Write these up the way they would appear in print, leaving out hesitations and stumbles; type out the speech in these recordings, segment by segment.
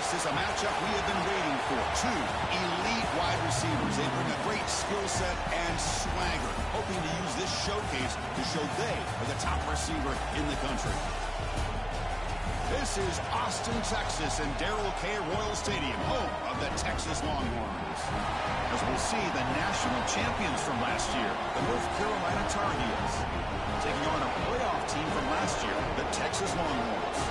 This is a matchup we have been waiting for. Two elite wide receivers. They bring a great skill set and swagger, hoping to use this showcase to show they are the top receiver in the country. This is Austin, Texas, and Darrell K. Royal Stadium, home of the Texas Longhorns. As we'll see, the national champions from last year, the North Carolina Tar Heels, taking on a playoff team from last year, the Texas Longhorns.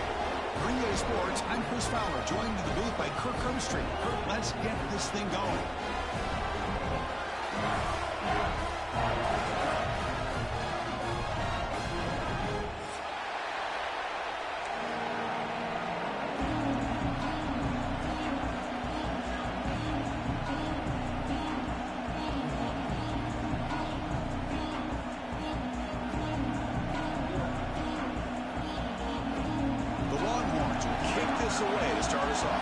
For EA Sports, I'm Chris Fowler, joined in the booth by Kirk Herbstreit. Kirk, let's get this thing going. Away to start us off.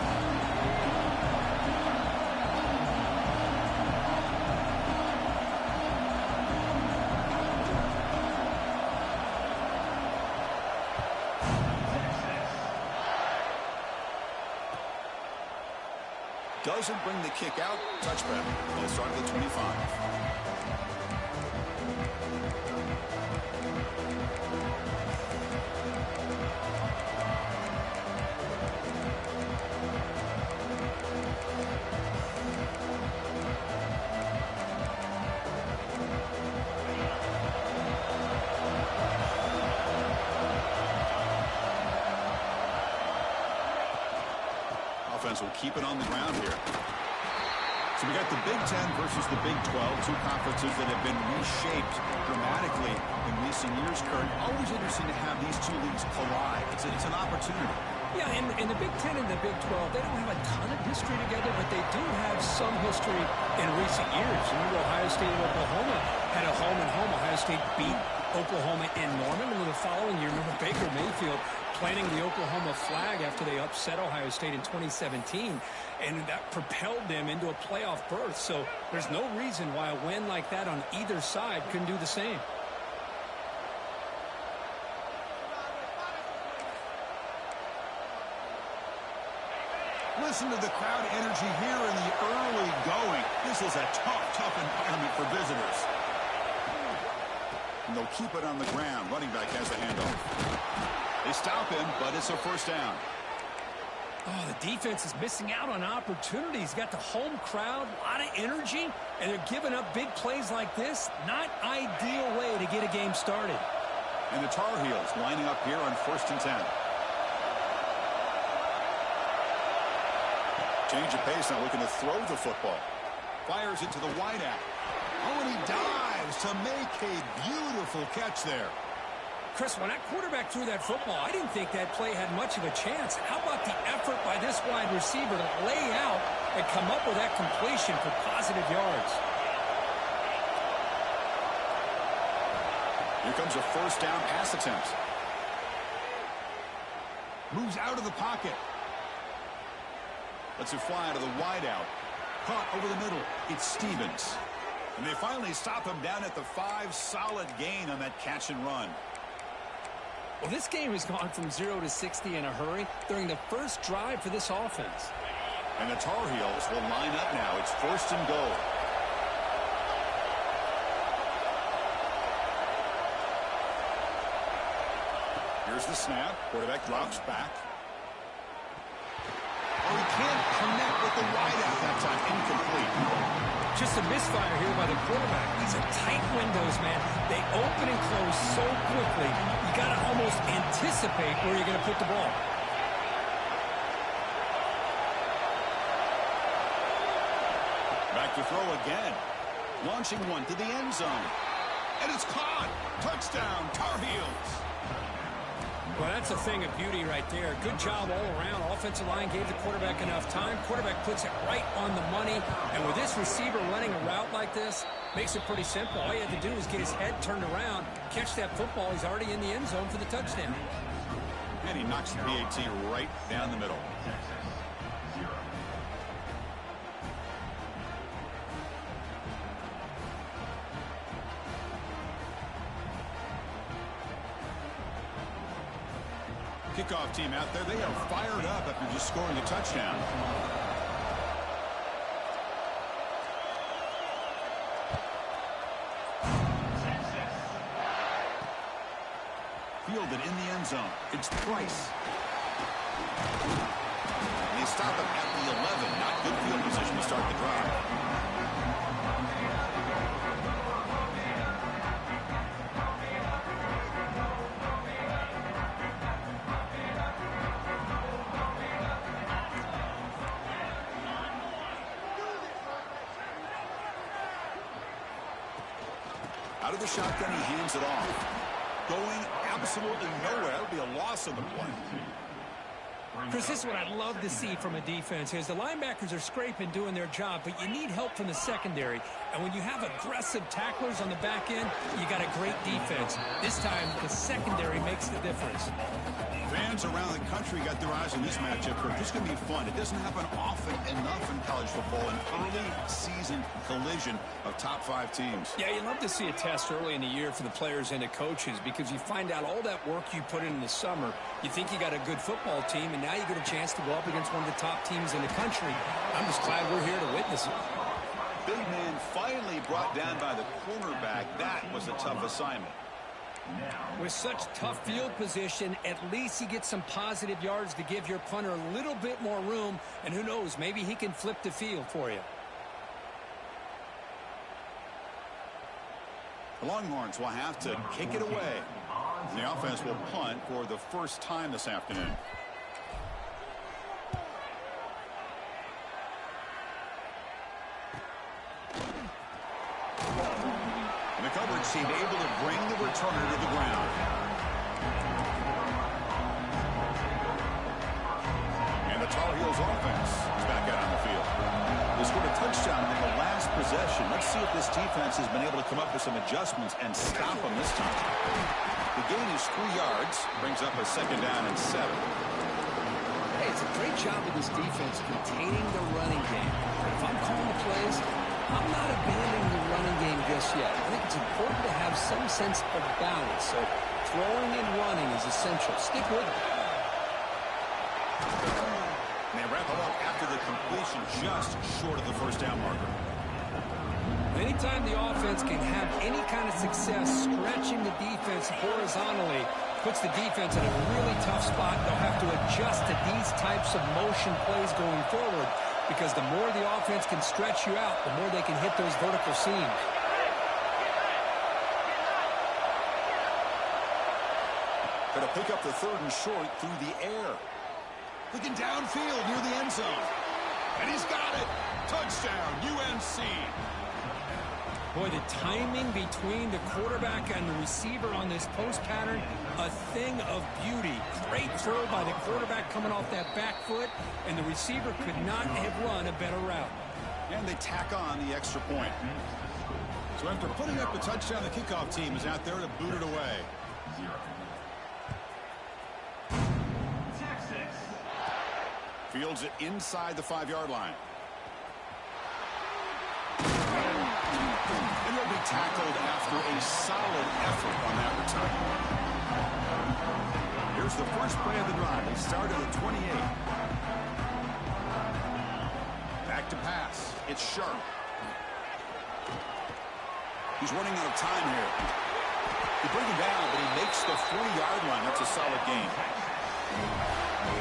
Doesn't bring the kick out. Touchback. They'll start at the 25. Offense will keep it on the ground here. So we got the Big Ten versus the Big 12, two conferences that have been reshaped dramatically in recent years, Kurt. Always interesting to have these two leagues collide. It's an opportunity. Yeah, in the Big Ten and the Big 12, they don't have a ton of history together, but they do have some history in recent years. Remember, Ohio State and Oklahoma had a home-and-home. Ohio State beat Oklahoma in Norman, and then the following year, remember Baker Mayfield planting the Oklahoma flag after they upset Ohio State in 2017, and that propelled them into a playoff berth. So there's no reason why a win like that on either side couldn't do the same. Listen to the crowd energy here in the early going. This is a tough environment for visitors. And they'll keep it on the ground. Running back has the handoff. They stop him, but it's a first down. Oh, the defense is missing out on opportunities. Got the home crowd, a lot of energy, and they're giving up big plays like this. Not ideal way to get a game started. And the Tar Heels lining up here on 1st and 10. Change of pace, now looking to throw the football. Fires it to the wideout. Oh, and he dives to make a beautiful catch there. Chris, when that quarterback threw that football, I didn't think that play had much of a chance. How about the effort by this wide receiver to lay out and come up with that completion for positive yards? Here comes a first down pass attempt. Moves out of the pocket. Lets it fly to the wideout. Caught over the middle. It's Stevens. And they finally stop him down at the 5. Solid gain on that catch and run. Well, this game has gone from 0 to 60 in a hurry during the first drive for this offense. And the Tar Heels will line up now. It's 1st and goal. Here's the snap. Quarterback drops back. Oh, he can't connect with the wideout that time. Incomplete. Just a misfire here by the quarterback. These are tight windows, man. They open and close so quickly. You got to almost anticipate where you're going to put the ball. Back to throw again. Launching one to the end zone. And it's caught. Touchdown, Tar Heels. Well, that's a thing of beauty right there. Good job all around. Offensive line gave the quarterback enough time. Quarterback puts it right on the money. And with this receiver running a route like this, makes it pretty simple. All you have to do is get his head turned around, catch that football. He's already in the end zone for the touchdown. And he knocks the PAT right down the middle. Kickoff team out there, they are fired up after just scoring a touchdown. Fielded in the end zone. It's Price. They stop him at the 11. Not good field position to start the drive. Out of the shotgun, he hands it off. Going absolutely nowhere. That would be a loss on the play. Chris, this is what I'd love to see from a defense is the linebackers are scraping, doing their job, but you need help from the secondary. And when you have aggressive tacklers on the back end, you got a great defense. This time, the secondary makes the difference. Fans around the country got their eyes on this matchup. This is going to be fun. It doesn't happen often enough in college football, an early season collision of top 5 teams. Yeah, you love to see a test early in the year for the players and the coaches because you find out all that work you put in the summer. You think you got a good football team, and now you get a chance to go up against one of the top teams in the country. I'm just glad we're here to witness it. Big man finally brought down by the cornerback. That was a tough assignment. With such tough field position, at least you get some positive yards to give your punter a little bit more room. And who knows, maybe he can flip the field for you. The Longhorns will have to kick it away. The offense will punt for the first time this afternoon. And the coverage team able to bring the returner to the ground. And the Tar Heels offense is back out on the field. They scored a touchdown in the last possession. Let's see if this defense has been able to come up with some adjustments and stop them this time. The gain is 3 yards, brings up a 2nd down and 7. Hey, it's a great job of this defense containing the running game. But if I'm calling the plays, I'm not abandoning the running game just yet. I think it's important to have some sense of balance. So throwing and running is essential. Stick with it. And they wrap it up after the completion just short of the first down marker. Anytime the offense can have any kind of success stretching the defense horizontally, puts the defense in a really tough spot. They'll have to adjust to these types of motion plays going forward because the more the offense can stretch you out, the more they can hit those vertical seams. Going to pick up the 3rd and short through the air. Looking downfield near the end zone. And he's got it. Touchdown, UNC. Boy, the timing between the quarterback and the receiver on this post pattern, a thing of beauty. Great throw by the quarterback coming off that back foot, and the receiver could not have run a better route. And they tack on the extra point. So after putting up a touchdown, the kickoff team is out there to boot it away. Fields it inside the 5-yard line. And he'll be tackled after a solid effort on that return. Here's the first play of the drive. They start at the 28. Back to pass. It's Sharp. He's running out of time here. They bring him down, but he makes the 4-yard line. That's a solid gain.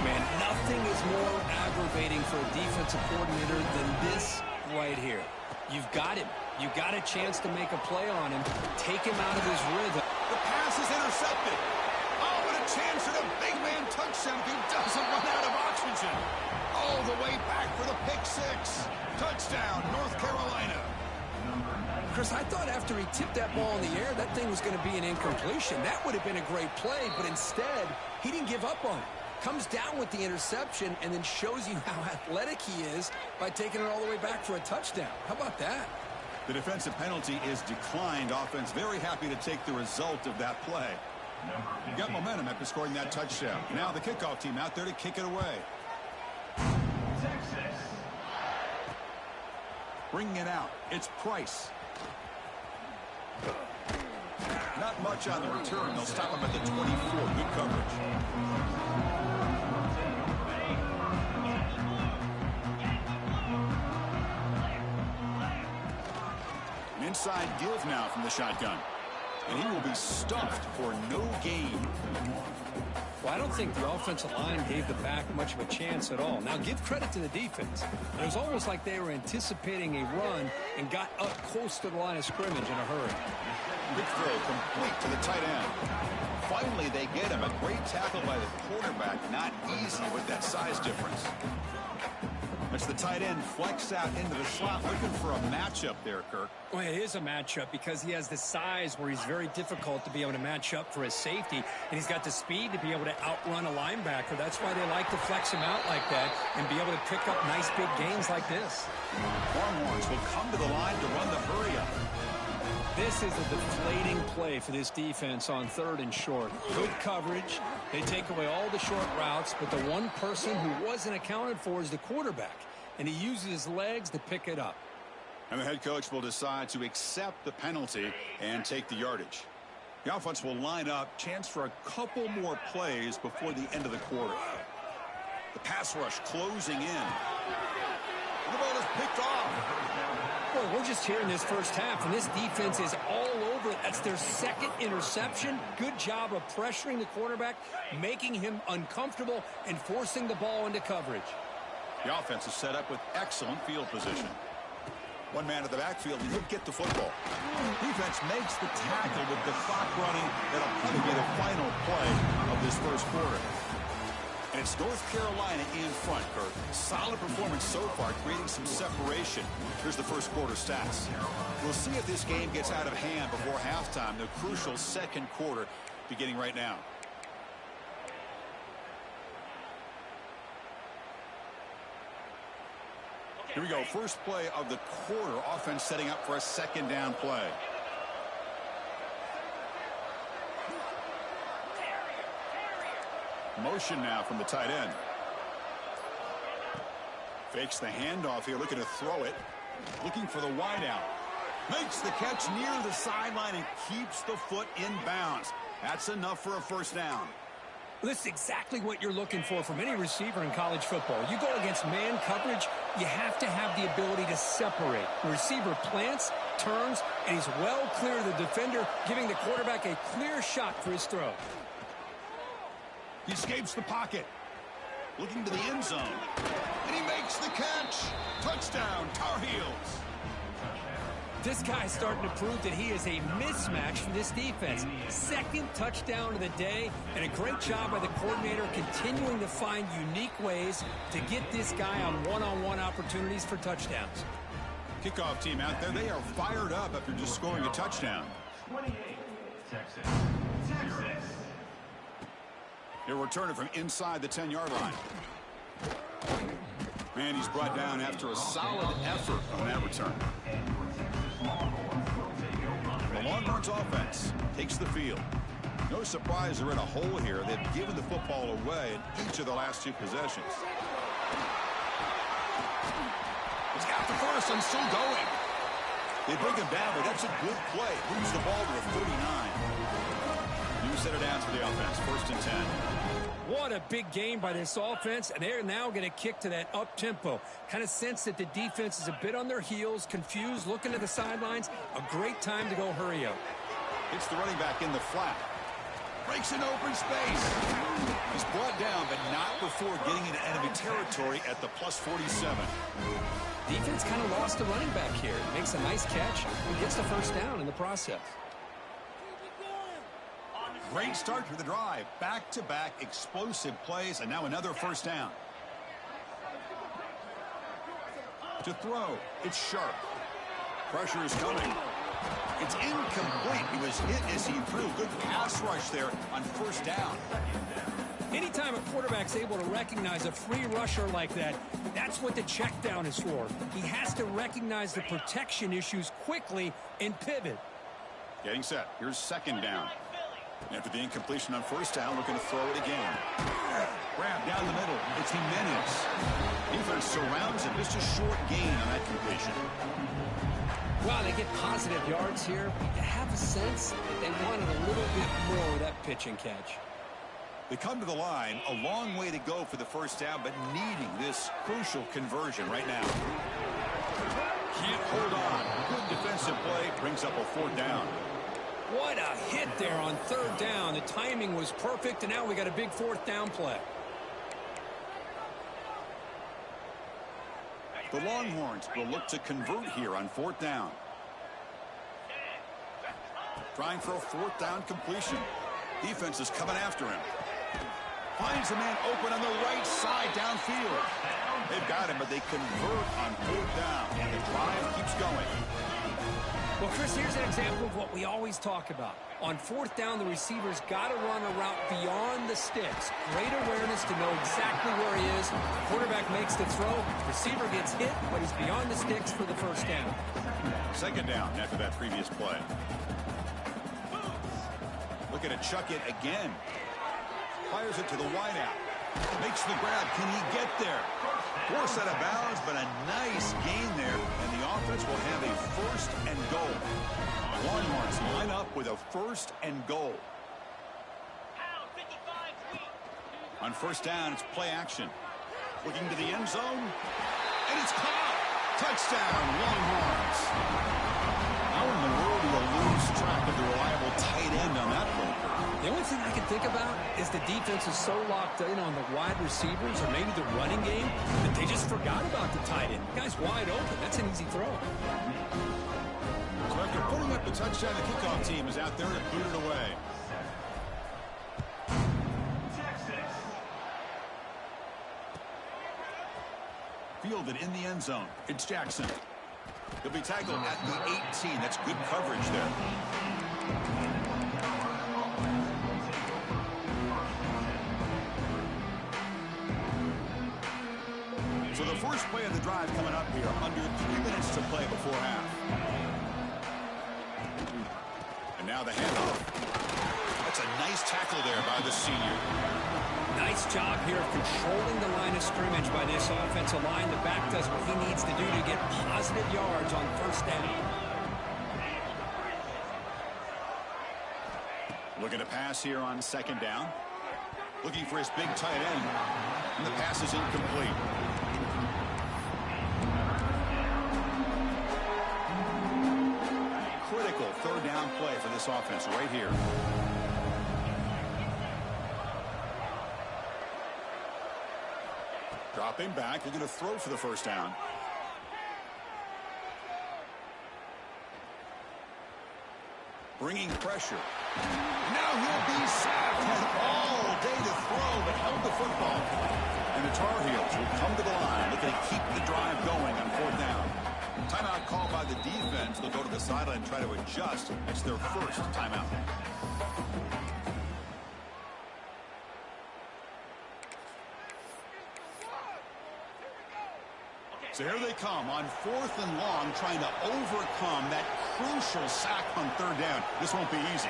Man, nothing is more aggravating for a defensive coordinator than this right here. You've got him. You've got a chance to make a play on him. Take him out of his rhythm. The pass is intercepted. Oh, what a chance at a big man touchdown if he doesn't run out of oxygen. All the way back for the pick 6. Touchdown, North Carolina. Chris, I thought after he tipped that ball in the air, that thing was going to be an incompletion. That would have been a great play, but instead, he didn't give up on it. Comes down with the interception and then shows you how athletic he is by taking it all the way back for a touchdown. How about that? The defensive penalty is declined. Offense very happy to take the result of that play. You got momentum after scoring that touchdown. Now the kickoff team out there to kick it away. Texas. Bringing it out. It's Price. Not much on the return. They'll stop him at the 24. Good coverage. An inside give now from the shotgun. And he will be stuffed for no gain. Well, I don't think the offensive line gave the back much of a chance at all. Now, give credit to the defense. It was almost like they were anticipating a run and got up close to the line of scrimmage in a hurry. Big throw complete to the tight end. Finally, they get him. A great tackle by the quarterback. Not easy with that size difference. It's the tight end flexed out into the slot, looking for a matchup there, Kirk. Well, it is a matchup because he has the size where he's very difficult to be able to match up for his safety, and he's got the speed to be able to outrun a linebacker. That's why they like to flex him out like that and be able to pick up nice big gains like this. Longhorns will come to the line to run the hurry up. This is a deflating play for this defense on 3rd and short. Good coverage. They take away all the short routes, but the one person who wasn't accounted for is the quarterback, and he uses his legs to pick it up. And the head coach will decide to accept the penalty and take the yardage. The offense will line up, chance for a couple more plays before the end of the quarter. The pass rush closing in. The ball is picked off. Boy, we're just here in this first half, and this defense is all over it. That's their 2nd interception. Good job of pressuring the quarterback, making him uncomfortable, and forcing the ball into coverage. The offense is set up with excellent field position. One man at the backfield, and he'll get the football. Defense makes the tackle with the clock running. That'll probably be the final play of this first quarter. And it's North Carolina in front, Kirk. Solid performance so far, creating some separation. Here's the first quarter stats. We'll see if this game gets out of hand before halftime. The crucial second quarter beginning right now. Here we go. First play of the quarter. Offense setting up for a 2nd down play. Motion now from the tight end. Fakes the handoff here, looking to throw it. Looking for the wideout. Makes the catch near the sideline and keeps the foot in bounds. That's enough for a first down. This is exactly what you're looking for from any receiver in college football. You go against man coverage, you have to have the ability to separate. The receiver plants, turns, and he's well clear of the defender, giving the quarterback a clear shot for his throw. He escapes the pocket. Looking to the end zone. And he makes the catch. Touchdown, Tar Heels. This guy's starting to prove that he is a mismatch for this defense. 2nd touchdown of the day, and a great job by the coordinator continuing to find unique ways to get this guy on one-on-one opportunities for touchdowns. Kickoff team out there, they are fired up after just scoring a touchdown. 28, Texas. He'll return it from inside the 10-yard line. And he's brought down after a solid effort on that return. The Longhorns offense takes the field. No surprise they're in a hole here. They've given the football away in each of the last 2 possessions. It's got the first and still going. They bring him down, but that's a good play. Moves the ball to the 39. New set of downs for the offense. 1st and 10. What a big game by this offense, and they're now going to kick to that up-tempo. Kind of sense that the defense is a bit on their heels, confused, looking to the sidelines. A great time to go hurry up. It's the running back in the flat. Breaks an open space. He's brought down, but not before getting into enemy territory at the +47. Defense kind of lost the running back here. Makes a nice catch and gets the first down in the process. Great start to the drive. Back-to-back explosive plays, and now another first down. To throw, it's sharp. Pressure is coming. It's incomplete. He was hit as he threw. Good pass rush there on first down. Anytime a quarterback's able to recognize a free rusher like that, that's what the check down is for. He has to recognize the protection issues quickly and pivot. Getting set. Here's 2nd down. After the incompletion on first down, looking to throw it again. Grab down the middle. It's Jimenez. Defense surrounds him. Just a short gain on that completion. Well, they get positive yards here. You have a sense that they wanted a little bit more with that pitch and catch. They come to the line, a long way to go for the first down, but needing this crucial conversion right now. Can't hold on. Good defensive play brings up a 4th down. What a hit there on 3rd down. The timing was perfect, and now we got a big 4th down play. The Longhorns will look to convert here on 4th down. Trying for a 4th down completion. Defense is coming after him. Finds a man open on the right side downfield. They've got him, but they convert on 4th down, and the drive keeps going. Well, Chris, here's an example of what we always talk about. On 4th down, the receiver's got to run a route beyond the sticks. Great awareness to know exactly where he is. Quarterback makes the throw. Receiver gets hit, but he's beyond the sticks for the 1st down. 2nd down after that previous play. Looking to chuck it again. Fires it to the wideout. Makes the grab. Can he get there? Forced out of bounds, but a nice gain there. And the offense will have a 1st and goal. Longhorns line up with a 1st and goal. On 1st down, it's play action. Looking to the end zone. And it's caught. Touchdown, Longhorns. How in the world do you lose track of the reliable tight end on that play? The only thing I can think about is the defense is so locked in on the wide receivers or maybe the running game that they just forgot about the tight end. The guy's wide open. That's an easy throw. So after putting up the touchdown, the kickoff team is out there to boot it away. Fielded in the end zone. It's Jackson. He'll be tackled at the 18. That's good coverage there. So the first play of the drive coming up here. Under 3 minutes to play before half. And now the handoff. That's a nice tackle there by the senior. Nice job here of controlling the line of scrimmage by this offensive line. The back does what he needs to do to get positive yards on 1st down. Looking to pass here on 2nd down. Looking for his big tight end. And the pass is incomplete. Critical 3rd down play for this offense right here. Dropping back, looking to throw for the 1st down. Bringing pressure. Now he'll be sacked. Had all day to throw, but held the football. And the Tar Heels will come to the line, looking to keep the drive going on 4th down. Timeout called by the defense. They'll go to the sideline and try to adjust. It's their 1st timeout. So here they come on 4th and long, trying to overcome that crucial sack on 3rd down. This won't be easy.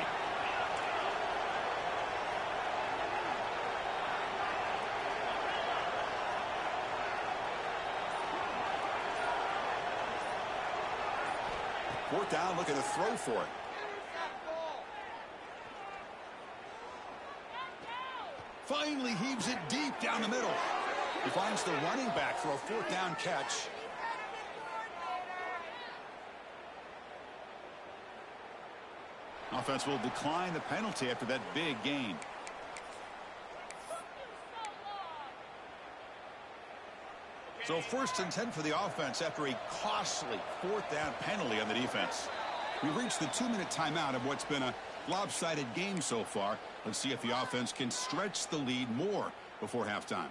Fourth down, looking to throw for it. Finally heaves it deep down the middle. He finds the running back for a 4th down catch. Offense will decline the penalty after that big gain. So 1st and 10 for the offense after a costly 4th down penalty on the defense. We've reached the 2-minute timeout of what's been a lopsided game so far. Let's see if the offense can stretch the lead more before halftime.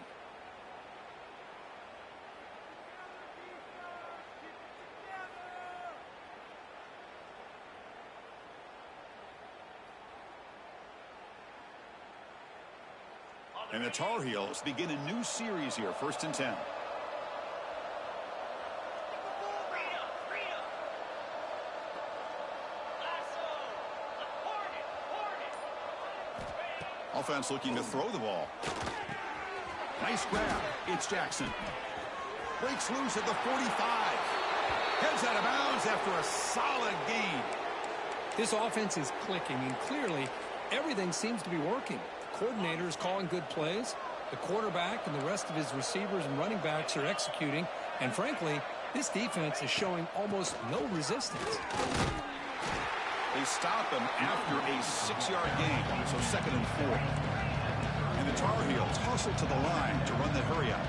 And the Tar Heels begin a new series here, 1st and 10. Offense looking to throw the ball. Nice grab. It's Jackson. Breaks loose at the 45. Heads out of bounds after a solid gain. This offense is clicking, and clearly everything seems to be working. The coordinator is calling good plays. The quarterback and the rest of his receivers and running backs are executing. And frankly, this defense is showing almost no resistance. They stop him after a 6-yard gain, so 2nd and 4. And the Tar Heels hustle to the line to run the hurry up.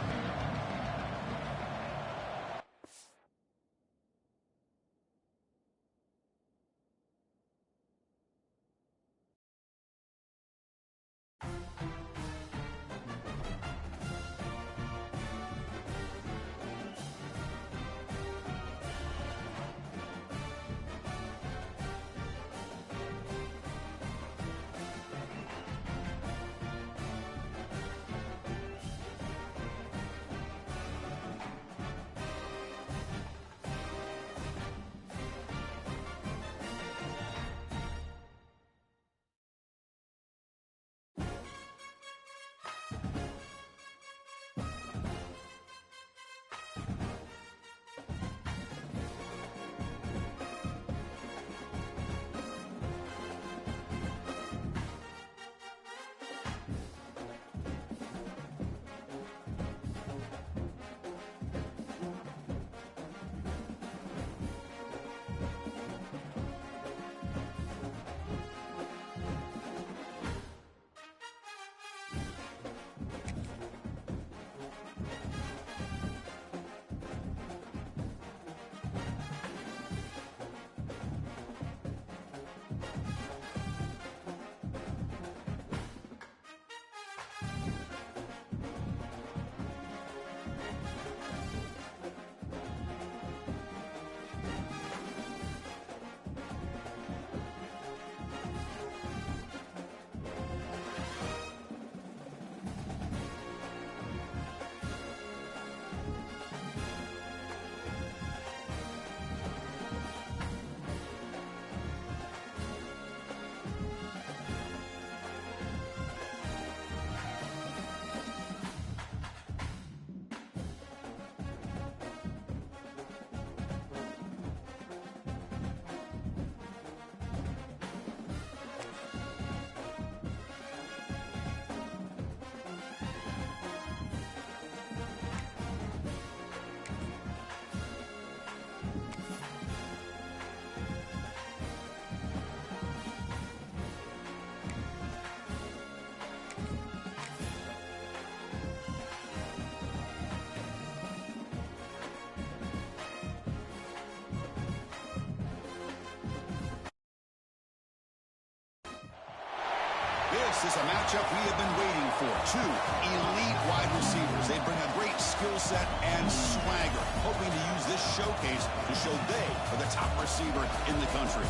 This is a matchup we have been waiting for. 2 elite wide receivers. They bring a great skill set and swagger, hoping to use this showcase to show they are the top receiver in the country.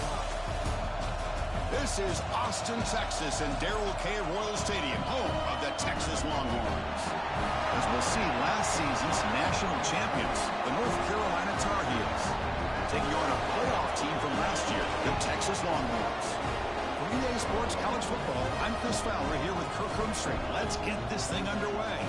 This is Austin, Texas, and Darrell K. Royal Stadium, home of the Texas Longhorns. As we'll see, last season's national champions, the North Carolina Tar Heels, taking on a playoff team from last year, the Texas Longhorns. For EA Sports College Football, I'm Chris Fowler here with Kirk Hermstreet. Let's get this thing underway.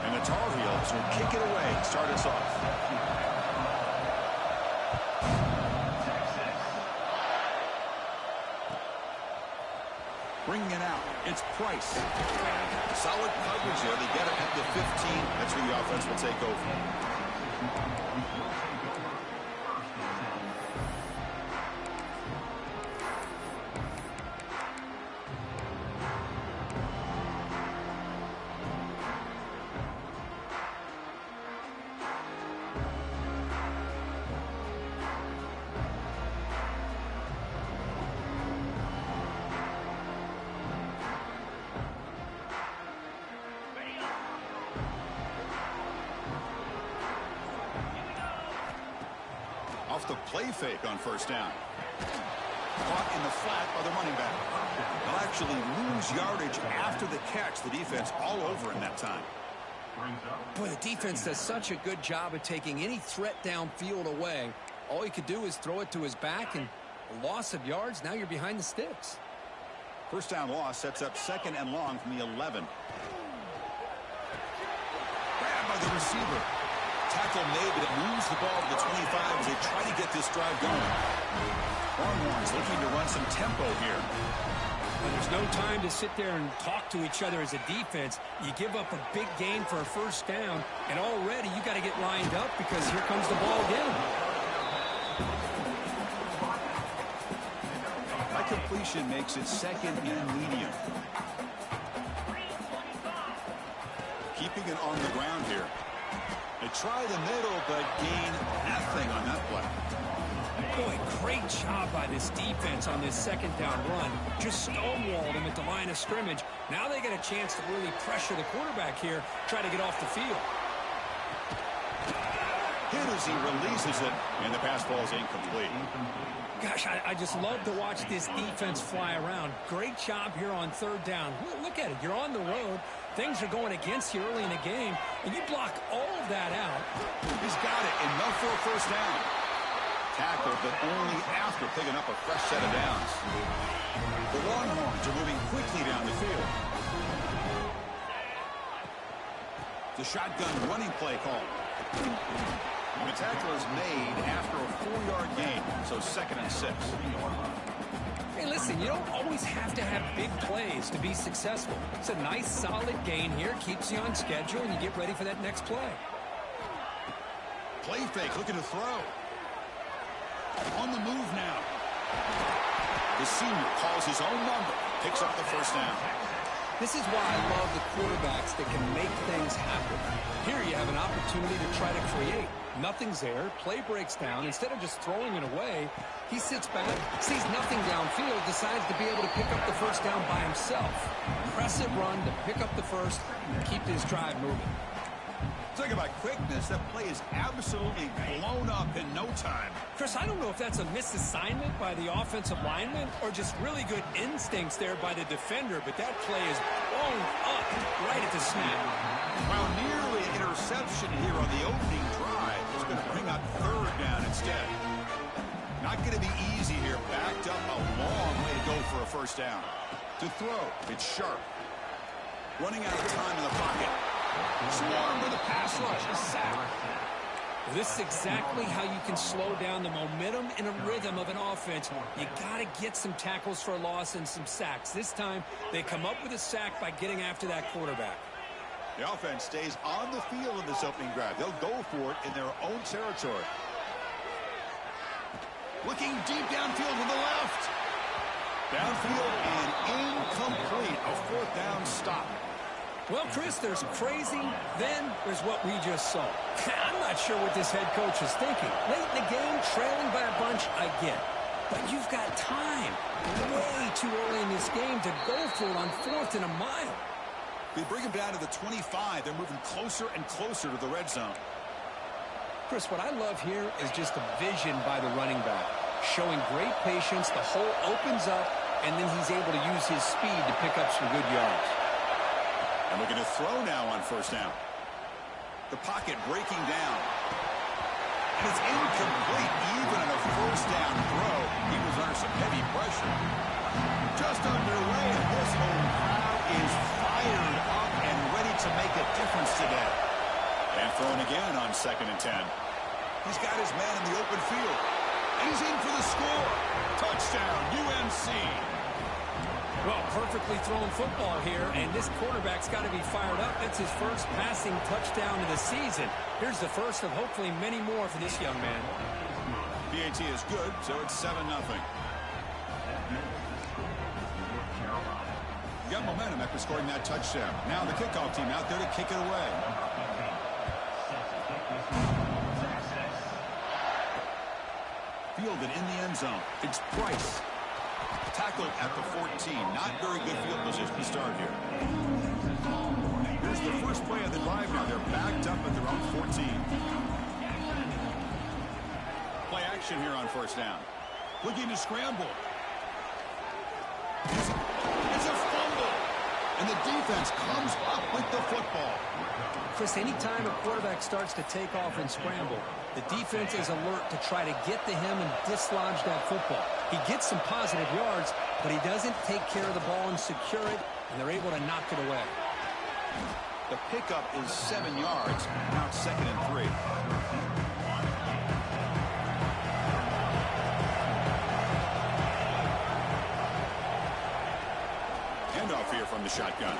And the Tar Heels will kick it away and start us off. Bringing it out, it's Price. Solid coverage there. They get it at the 15. That's where the offense will take over. Off the play fake on first down. Caught in the flat by the running back. They'll actually lose yardage after the catch. The defense all over in that time. Brings up. Boy, the defense does such a good job of taking any threat downfield away. All he could do is throw it to his back, and a loss of yards, now you're behind the sticks. First down loss sets up 2nd and long from the 11. Grabbed by the receiver. Tackle made, but it moves the ball to the 25 as they try to get this drive going. Longhorns looking to run some tempo here. Well, there's no time to sit there and talk to each other as a defense. You give up a big gain for a first down, and already you got to get lined up because here comes the ball again. That completion makes it 2nd and medium. Keeping it on the ground here. They try the middle, but gain nothing on that play. Boy, great job by this defense on this 2nd down run. Just stonewalled him at the line of scrimmage. Now they get a chance to really pressure the quarterback here, try to get off the field. Hit as he releases it, and the pass ball is incomplete. Gosh, I just love to watch this defense fly around. Great job here on 3rd down. Look at it. You're on the road. Things are going against you early in the game, and you block all of that out. He's got it. Enough for a first down. Tackled, but only after picking up a fresh set of downs. The Longhorns are moving quickly down the field. The shotgun running play call. And the tackle is made after a 4-yard gain, so 2nd and 6. Hey, listen, you don't always have to have big plays to be successful. It's a nice, solid gain here, keeps you on schedule, and you get ready for that next play. Play fake, looking to throw. On the move now. The senior calls his own number, picks up the first down. This is why I love the quarterbacks that can make things happen. Here you have an opportunity to try to create. Nothing's there. Play breaks down. Instead of just throwing it away, he sits back, sees nothing downfield, decides to be able to pick up the first down by himself. Impressive run to pick up the first and keep this drive moving. Talk about quickness. That play is absolutely blown up in no time. Chris, I don't know if that's a misassignment by the offensive lineman or just really good instincts there by the defender, but that play is blown up right at the snap. While nearly an interception here on the opening drive, it's going to bring up 3rd down instead. Not going to be easy here. Backed up a long way to go for a first down. To throw, it's sharp. Running out of time in the pocket. Swarmed with a pass rush. A sack. Well, this is exactly how you can slow down the momentum and a rhythm of an offense. You got to get some tackles for a loss and some sacks. This time, they come up with a sack by getting after that quarterback. The offense stays on the field in this opening drive. They'll go for it in their own territory. Looking deep downfield to the left. Downfield and incomplete. A 4th down stop. Well, Chris, there's crazy, then there's what we just saw. I'm not sure what this head coach is thinking. Late in the game, trailing by a bunch, I get. But you've got time. Way too early in this game to go for it on 4th and a mile. They bring him down to the 25. They're moving closer and closer to the red zone. Chris, what I love here is just the vision by the running back. Showing great patience, the hole opens up, and then he's able to use his speed to pick up some good yards. And looking to throw now on first down. The pocket breaking down. And it's incomplete. Even on a first down throw, he was under some heavy pressure. Just underway, and this home crowd is fired up and ready to make a difference today. And throwing again on 2nd and 10. He's got his man in the open field. And he's in for the score. Touchdown, UNC. Well, perfectly thrown football here, and this quarterback's got to be fired up. That's his first passing touchdown of the season. Here's the first of hopefully many more for this young man. PAT is good, so it's 7-0. Got momentum after scoring that touchdown. Now the kickoff team out there to kick it away. Fielded in the end zone. It's Price. Tackled at the 14. Not very good field position to start here. Here's the first play of the drive now. They're backed up at their own 14. Play action here on first down. Looking to scramble. It's a fumble. And And the defense comes up with the football. Chris, anytime a quarterback starts to take off and scramble, the defense is alert to try to get to him and dislodge that football. He gets some positive yards, but he doesn't take care of the ball and secure it, and they're able to knock it away. The pickup is 7 yards. Now it's 2nd and 3. Handoff here from the shotgun.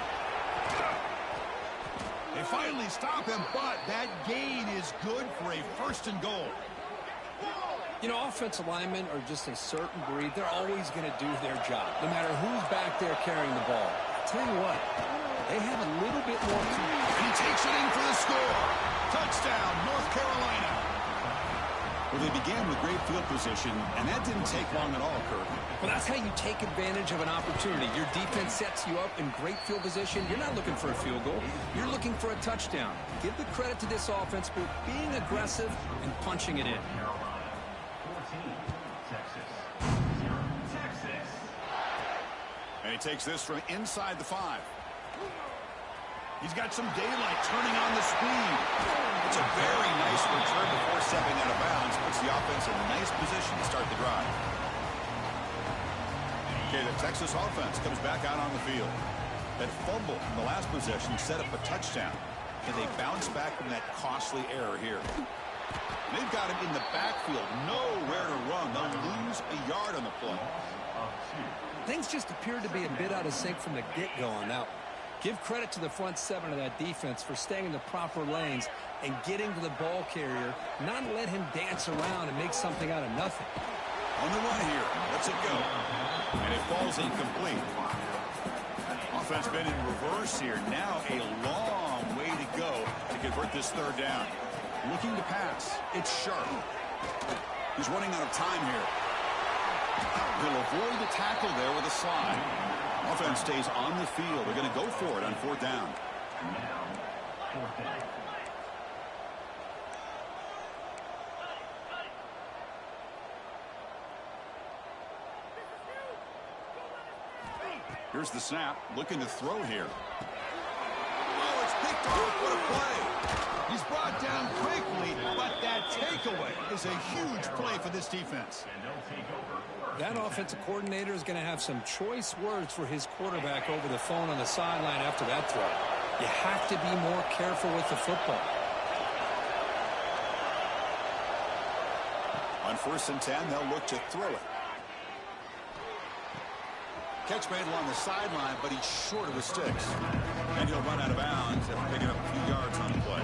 They finally stop him, but that gain is good for a 1st and goal. You know, offensive linemen are just a certain breed. They're always going to do their job, no matter who's back there carrying the ball. I'll tell you what, they have a little bit more. And he takes it in for the score. Touchdown, North Carolina. Well, they began with great field position, and that didn't take long at all, Kirk. Well, that's how you take advantage of an opportunity. Your defense sets you up in great field position. You're not looking for a field goal. You're looking for a touchdown. Give the credit to this offense for being aggressive and punching it in. 14, Texas. 0, Texas. And he takes this from inside the 5. He's got some daylight turning on the speed. It's a very nice return before stepping out of bounds. Puts the offense in a nice position to start the drive. Okay, the Texas offense comes back out on the field. That fumble in the last possession set up a touchdown. And they bounce back from that costly error here. They've got him in the backfield, nowhere to run. They'll lose a yard on the play. Things just appeared to be a bit out of sync from the get-go on that one. Give credit to the front 7 of that defense for staying in the proper lanes and getting to the ball carrier, not let him dance around and make something out of nothing. On the run here, lets it go. And it falls incomplete. Offense been in reverse here. Now a long way to go to convert this 3rd down. Looking to pass. It's Sharp. He's running out of time here. He'll avoid the tackle there with a slide. Offense stays on the field. They're going to go for it on 4th down. Now, 4th down. Here's the snap. Looking to throw here. Oh, it's picked off. What a play. He's brought down quickly, but that takeaway is a huge play for this defense. And they'll take over. That offensive coordinator is going to have some choice words for his quarterback over the phone on the sideline after that throw. You have to be more careful with the football. On 1st and 10, they'll look to throw it. Catch made along the sideline, but he's short of the sticks. And he'll run out of bounds after picking up a few yards on the play.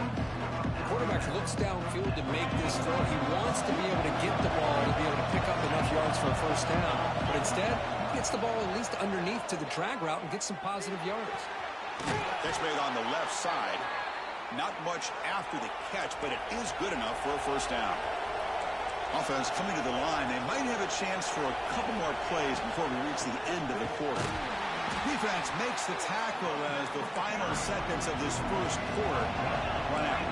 The quarterback looks downfield to make this throw. He wants to be able to get the ball to be able to pick up enough yards for a 1st down. But instead, he gets the ball at least underneath to the drag route and gets some positive yards. Catch made on the left side. Not much after the catch, but it is good enough for a 1st down. Offense coming to the line. They might have a chance for a couple more plays before we reach the end of the quarter. Defense makes the tackle as the final seconds of this 1st quarter run out.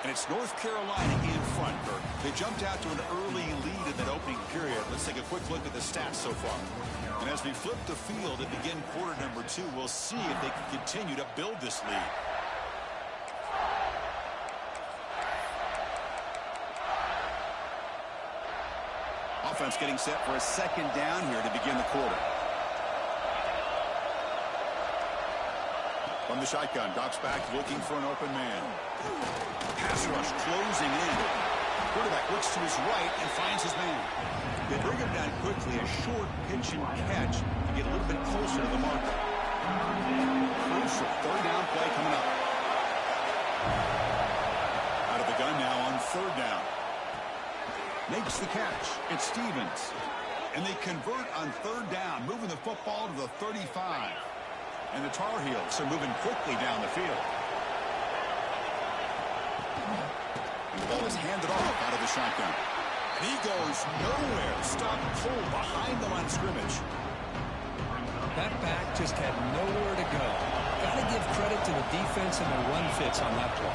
And it's North Carolina in front, Kirk. They jumped out to an early lead in that opening period. Let's take a quick look at the stats so far. And as we flip the field and begin quarter number 2, we'll see if they can continue to build this lead. Offense getting set for a 2nd down here to begin the quarter. From the shotgun, drops back looking for an open man. Pass rush closing in. Quarterback looks to his right and finds his man. They bring him down quickly, a short pitch and catch to get a little bit closer to the marker. Crucial 3rd down play coming up. Out of the gun now on 3rd down. Makes the catch. It's Stevens. And they convert on 3rd down, moving the football to the 35. And the Tar Heels are moving quickly down the field. And the ball is handed off out of the shotgun. And he goes nowhere. Stop cold behind the line of scrimmage. That back just had nowhere to go. Got to give credit to the defense and the run fits on that play.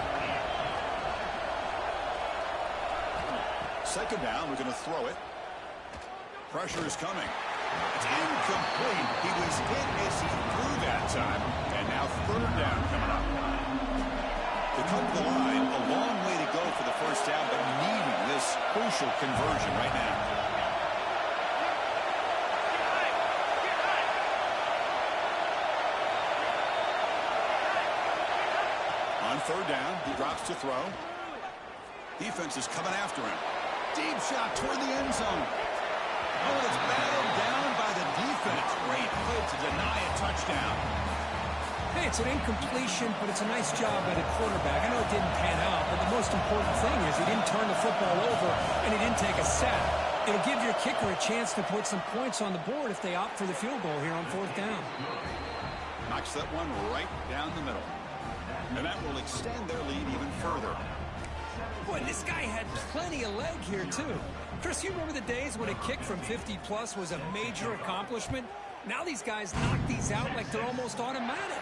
2nd down, we're going to throw it. Pressure is coming. It's incomplete. He was hit as he threw that time. And now third down coming up. To come to the line, a long way to go for the first down, but needing this crucial conversion right now. On third down, he drops to throw. Defense is coming after him. Deep shot toward the end zone. Oh, it's battled down by the defense. Great play to deny a touchdown. Hey, it's an incompletion, but it's a nice job by the quarterback. I know it didn't pan out, but the most important thing is he didn't turn the football over and he didn't take a sack. It'll give your kicker a chance to put some points on the board if they opt for the field goal here on fourth down. Knocks that one right down the middle. And that will extend their lead even further. Boy, this guy had plenty of leg here, too. Chris, you remember the days when a kick from 50-plus was a major accomplishment? Now these guys knock these out like they're almost automatic.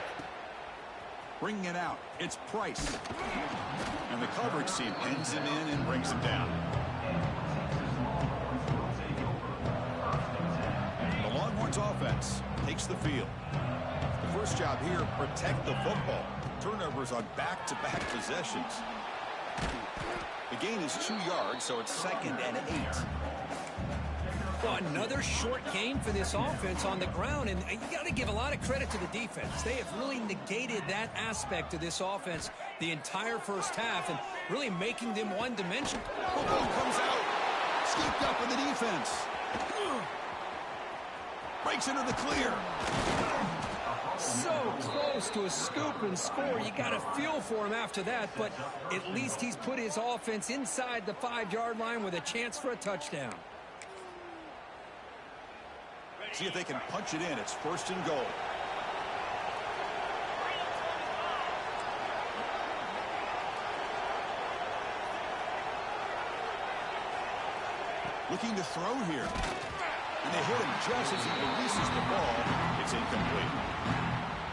Bringing it out, it's Price. And the coverage team pins him in and brings him down. The Longhorns offense takes the field. The first job here, protect the football. Turnovers on back-to-back possessions. The gain is 2 yards, so it's 2nd and 8. Well, another short gain for this offense on the ground, and you got to give a lot of credit to the defense. They have really negated that aspect of this offense the entire first half and really making them one-dimensional. Football comes out. Scooped up in the defense. Breaks into the clear. So close to a scoop and score. You got to feel for him after that, but at least he's put his offense inside the 5-yard line with a chance for a touchdown. See if they can punch it in. It's 1st and goal. Looking to throw here. And they hit him just as he releases the ball. It's incomplete.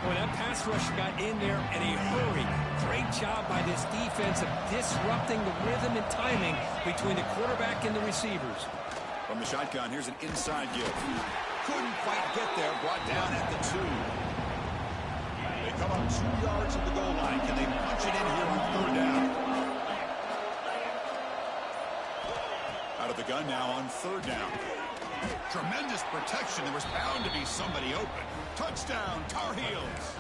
Boy, that pass rush got in there in a hurry. Great job by this defense of disrupting the rhythm and timing between the quarterback and the receivers. From the shotgun, here's an inside give. Couldn't quite get there, brought down at the 2. They come up 2 yards from the goal line. Can they punch it in here on third down? Out of the gun now on third down. Tremendous protection. There was bound to be somebody open. Touchdown, Tar Heels.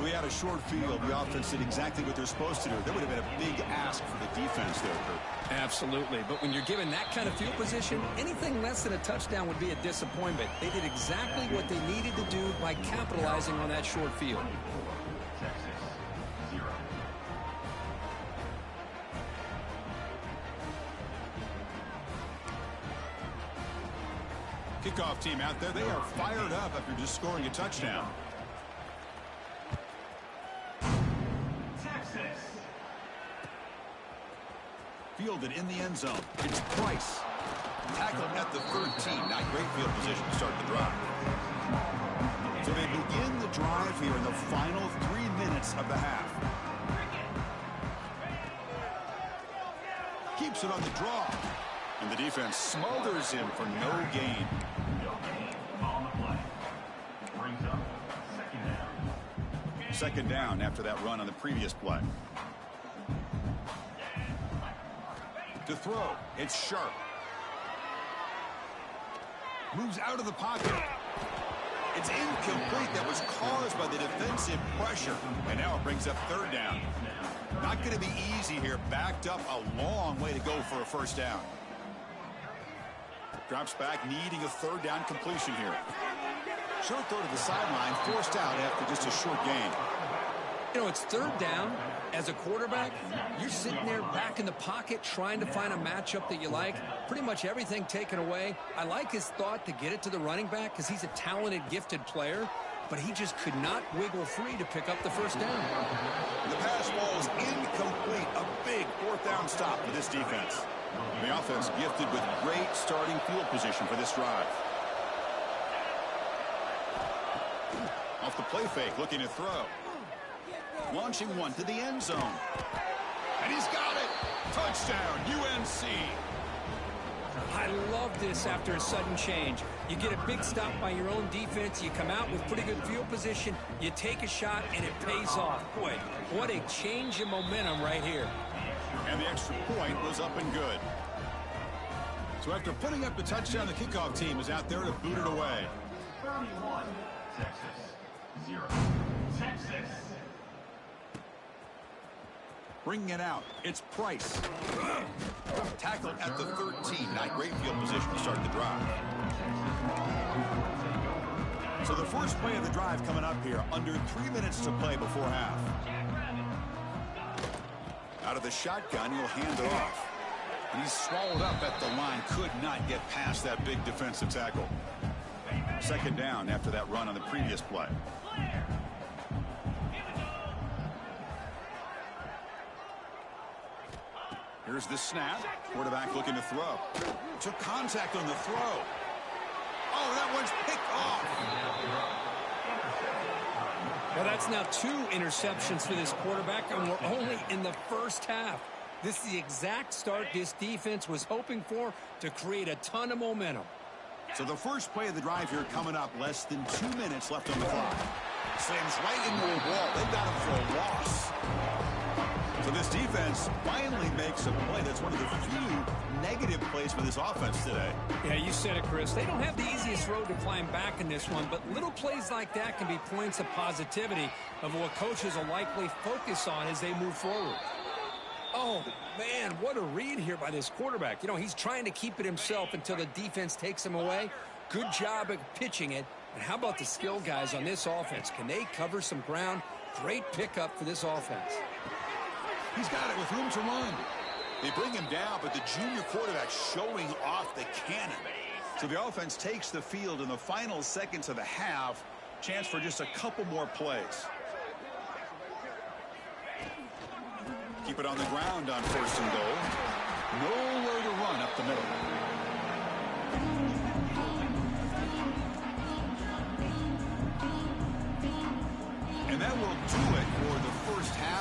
We had a short field. The offense did exactly what they're supposed to do. That would have been a big ask for the defense there, Kurt. Absolutely. But when you're given that kind of field position, anything less than a touchdown would be a disappointment. They did exactly what they needed to do by capitalizing on that short field. Kickoff team out there, they are fired up after just scoring a touchdown. Texas. Fielded in the end zone. It's Price. Tackled at the 13. Not great field position to start the drive. So they begin the drive here in the final 3 minutes of the half. Keeps it on the draw. And the defense smothers him for no gain. No gain on the play. Brings up 2nd down. 2nd down after that run on the previous play. To throw, it's Sharp. Moves out of the pocket. It's incomplete. That was caused by the defensive pressure. And now it brings up third down. Not going to be easy here. Backed up a long way to go for a first down. Drops back, needing a third down completion here. Short throw to the sideline, forced out after just a short gain. You know, it's third down. As a quarterback, you're sitting there back in the pocket trying to find a matchup that you like. Pretty much everything taken away. I like his thought to get it to the running back because he's a talented, gifted player, but he just could not wiggle free to pick up the first down. The pass ball is incomplete. A big 4th down stop for this defense. The offense gifted with great starting field position for this drive. Off the play fake, looking to throw. Launching one to the end zone. And he's got it. Touchdown, UNC. I love this after a sudden change. You get a big stop by your own defense. You come out with pretty good field position. You take a shot, and it pays off. Boy, what a change in momentum right here. And the extra point was up and good. So after putting up the touchdown, the kickoff team is out there to boot it away. 31, Texas. 0, Texas. Bringing it out, it's Price. Tackled at the 13. Not great field position to start the drive. So the first play of the drive coming up here. Under 3 minutes to play before half. Out of the shotgun, he'll hand it off. And he's swallowed up at the line. Could not get past that big defensive tackle. Second down after that run on the previous play. Here's the snap. Quarterback looking to throw. Took contact on the throw. Oh, that one's picked off. Well, that's now 2 interceptions for this quarterback, and we're only in the first half. This is the exact start this defense was hoping for to create a ton of momentum. So the first play of the drive here coming up. Less than 2 minutes left on the clock. Slams right into a wall. They've got him for a loss. So this defense finally makes a play. That's one of the few negative plays for this offense today. Yeah, you said it, Chris. They don't have the easiest road to climb back in this one, but little plays like that can be points of positivity of what coaches will likely focus on as they move forward. Oh, man, what a read here by this quarterback. You know, he's trying to keep it himself until the defense takes him away. Good job at pitching it. And how about the skill guys on this offense? Can they cover some ground? Great pickup for this offense. He's got it with room to run. They bring him down, but the junior quarterback showing off the cannon. So the offense takes the field in the final seconds of the half. Chance for just a couple more plays. Keep it on the ground on 1st and goal. Nowhere to run up the middle. And that will do it for the first half.